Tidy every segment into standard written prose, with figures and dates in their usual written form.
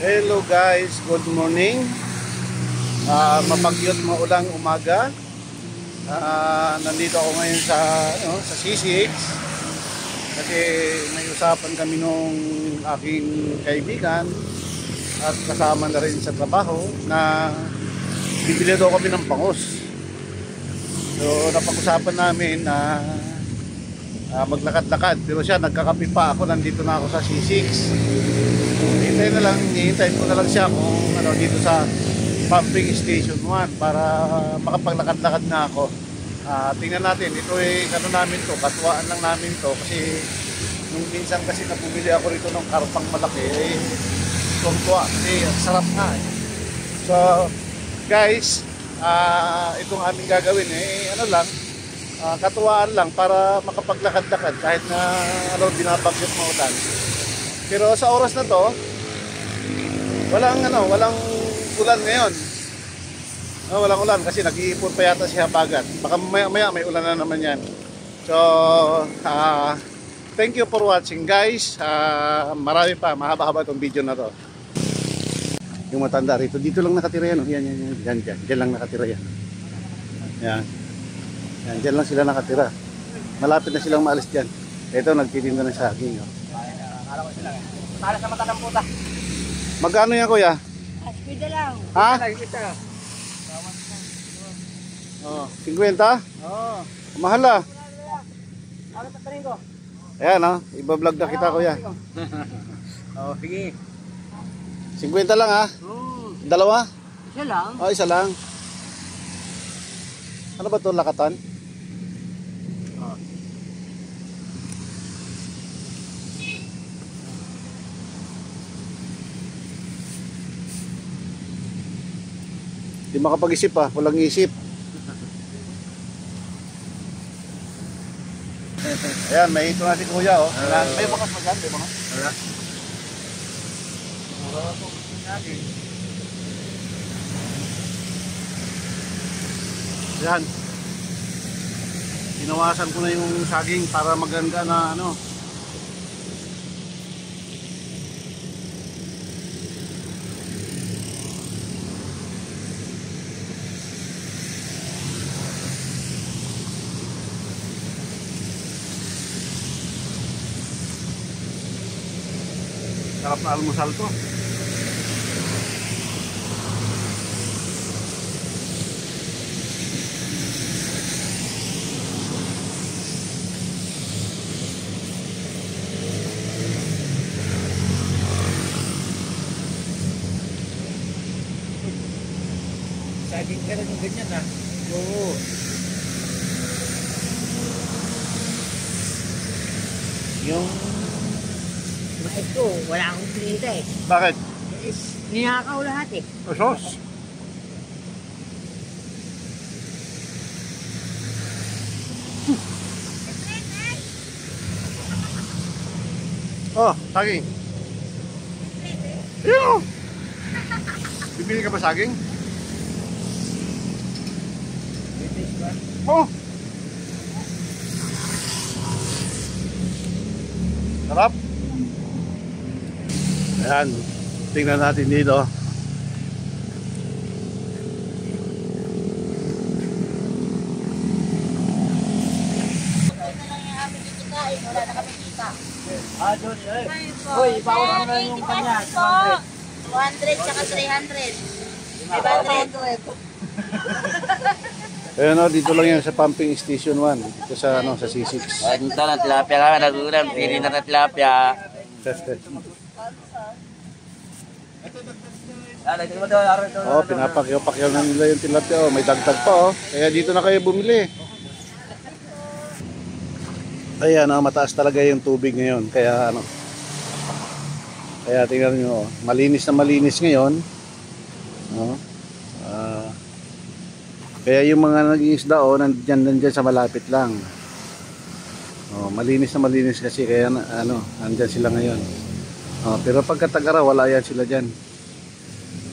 Hello guys, good morning. Mabagyot maulang umaga. Nandito ako ngayon sa C6 kasi may usapan kami nung aking kaibigan at kasama na rin sa trabaho na bibili daw kami ng bangus. So napag-usapan namin na maglakad-lakad, pero siya nagkakape pa, ako nandito na ako sa C6. Hihintayin ko na lang siya kung dito sa pumping station 1 para makapaglakad-lakad na ako. Tingnan natin, ito namin to, katuwaan lang namin to kasi nung minsan kasi napumili ako rito ng karpang malaki, tuwa kasi sarap nga So guys, itong aming gagawin katuwaan lang para makapaglakad-lakad kahit na binabagyot maulan. Pero sa oras na to, walang ulan ngayon. Walang ulan kasi nag-iipon pa yata si Habagat. Baka maya may ulan na naman yan. So, thank you for watching guys. Marami pa, mahaba-haba itong video na to. Yung matanda rito, dito lang nakatira yan. Yan lang nakatira yan. Yan, dyan lang sila nakatira. Malapit na silang maalis dyan. Ito, nagtitinda ng saging. Akala ko sila para sa mata ng puta. Magkano yan kuya? Askwida lang. Ha? Kita. 50? Oo. Mahal ah. Ano tatarin ko? Ayan iba-vlog na kita kuya. Sige. 50 lang ha? Dalawa? Isa lang. Isa lang. Ano ba ito, lakatan? Di makapag-isip walang isip. Ayan, may ito na si kuya may bakas ba dyan? May bakas? Wala. Mura ito natin. Ayan. Ginawasan ko na yung saging para maganda na sarap na almusal to. Saging ka rin yung ganyan ha. Oo. Yung mais ko, wala akong pinita eh. Bakit? Ninakaw lahat eh. Sos? Saging. Ayun. Bibili ka ba saging? Sarap. Ayan, tingnan natin dito. Wala na kami kita. Doon eh. Hoy, bawas mo na yung kanya. 200 tsaka 300. 500. Ayan dito lang yan sa pumping station 1. Dito sa sa C6. Dito na tilapia kami, nagugulam. Pili na tilapia. Pinapakyaw na nila yung tilapia. May dagdag pa Kaya dito na kayo bumili. Ayan mataas talaga yung tubig ngayon. Kaya Kaya tingnan nyo malinis na malinis ngayon. Kaya yung mga nag-iisda nandyan sa malapit lang. Malinis na malinis kasi kaya nandyan sila ngayon. Pero pagkatagara wala yan sila dyan.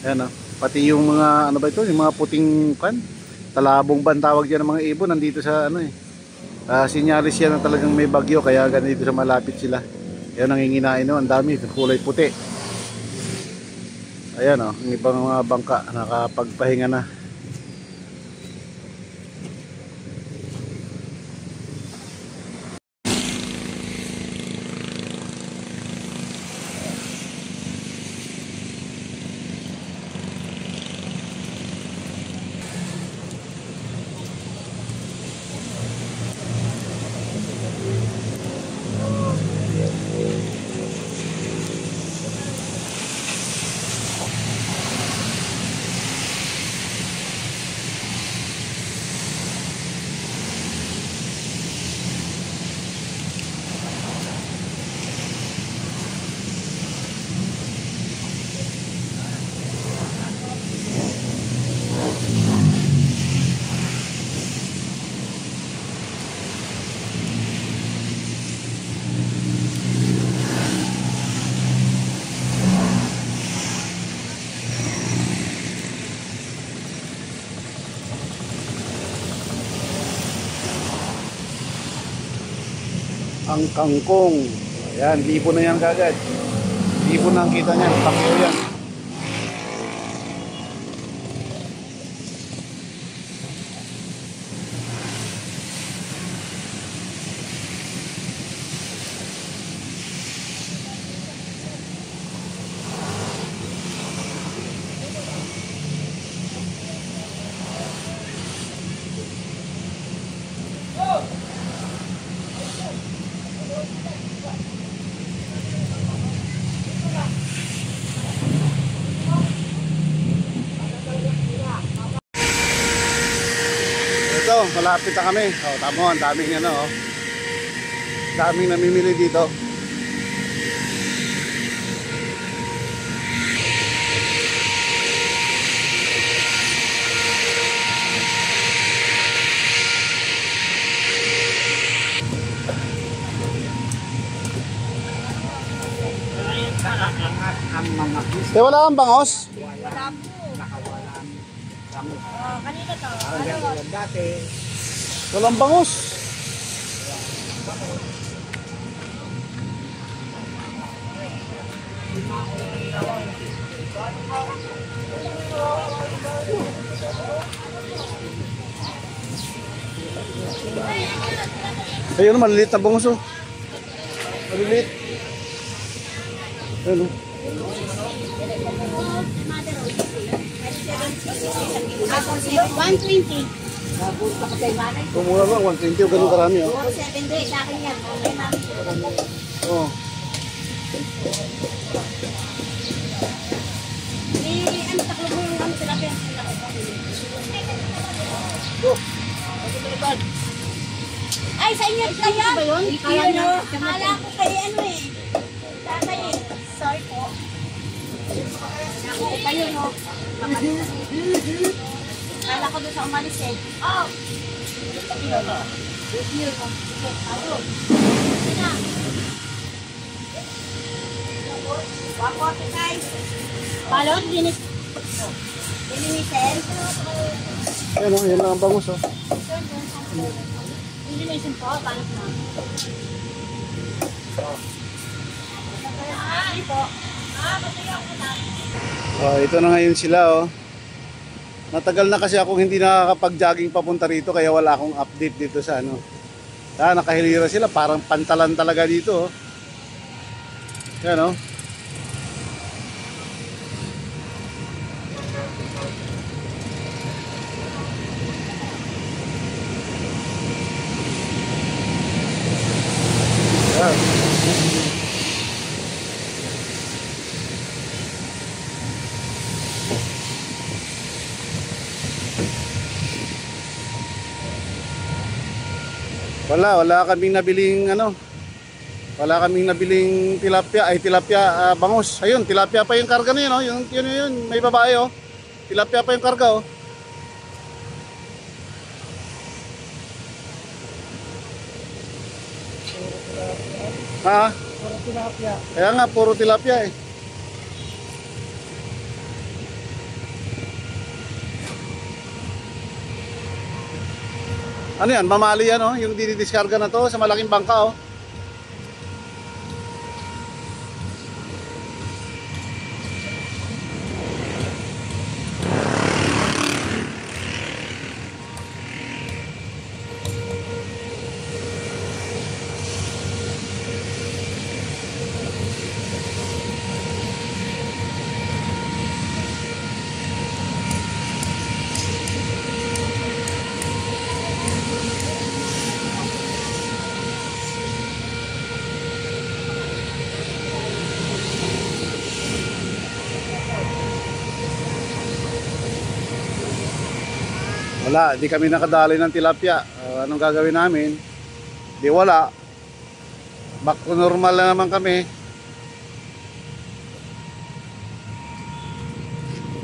Ayan pati yung mga yung mga puting talabong ban tawag dyan ng mga ibon nandito sa sinyalis yan na talagang may bagyo kaya ganito sa malapit sila. Yan ang hinginain ang dami kulay puti. Ayan oh, yung ibang mga bangka nakapagpahinga na. Ang kangkong. Ayan, libo na yan kagad. Libo na ang kita niyan. Pakyo yan. Ito, malapit na kami. Oh, tamo, ang daming ano, oh. Daming namimili dito. Ang mga Eh, wala kang bangos? Wala po. nakawalan kami. Kanina to. Parang ganyan dati. Walang bangos. Ayun, maliliit na bangos oh. Maliliit. Ayun oh. 120. Kumura lang, 120 o ganun karami oh. 470 sa akin yan. Okay, ma'am. Oh. Ano, taklo mo yung ano sila kaya. Ay, sa inyo kaya? Ba yun? Kala ko kay ano eh. Tatay eh. Sorry po. Ako kayo no. Kala ko doon sa umalis eh. Oh! Wapote guys. Balot, dininisin. Ayun oh, yan lang ang bangos oh. Dininisin po, balot na. Hindi po. Matuyaw ko na. Oh, ito na ngayon sila oh. Matagal na kasi akong hindi nakakapag-jogging papunta rito kaya wala akong update dito sa ano. Nakahilira sila, parang pantalan talaga dito oh. Yan oh. Yan. Wala kaming nabiling ano. Wala kaming nabiling tilapia, bangus. Ayun, tilapia pa yung karga na yun, oh. Yun, may babae, oh. Tilapia pa yung karga, oh. Ha? Puro tilapia. Kaya nga, puro tilapia, eh. Ano yan? Mamali yan, oh. Yung dinidiskarga na to sa malaking bangka, oh. Wala, di kami nakadali ng tilapia. Anong gagawin namin? Di wala. Back to normal na naman kami.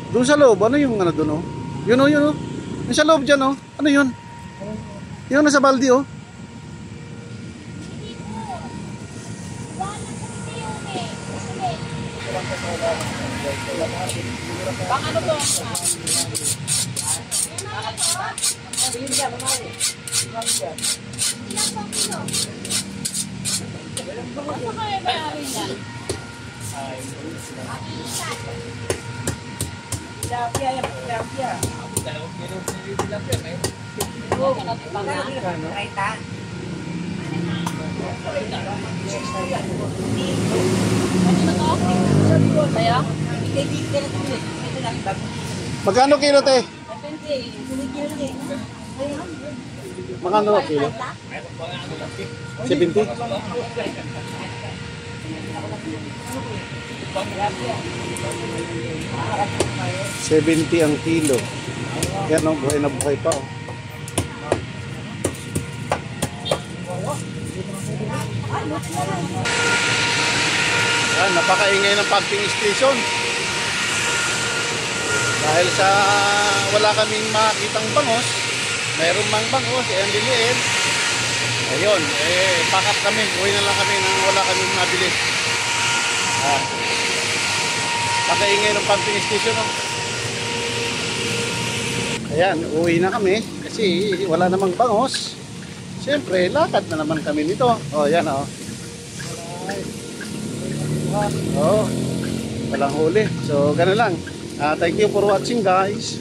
Doon sa loob, ano yung ano doon, oh? Yun, oh, yun, oh. Yung sa loob dyan, oh. Ano yun? Yung nasa baldi, oh. Bang ano to? Ano kaya bayarin yan? Kaya? Magkano kilo, te? Magkano kilo? 70? 70 ang kilo. Yan, oh, buhay na buhay pa, oh. Yan, napakaingay ng pumping station. Dahil sa wala kaming makitang bangos, mayroon mang bangos, ang liliit. Ayun, pakat kami, uwi na lang kami nang wala kaming mabili. Napakaingay ng pumping station, oh. Ayan, uwi na kami kasi wala namang bangos. Siyempre, lakad na naman kami nito. Oh, yan, oh. Oh, walang huli. So, gano'n lang. Thank you for watching, guys.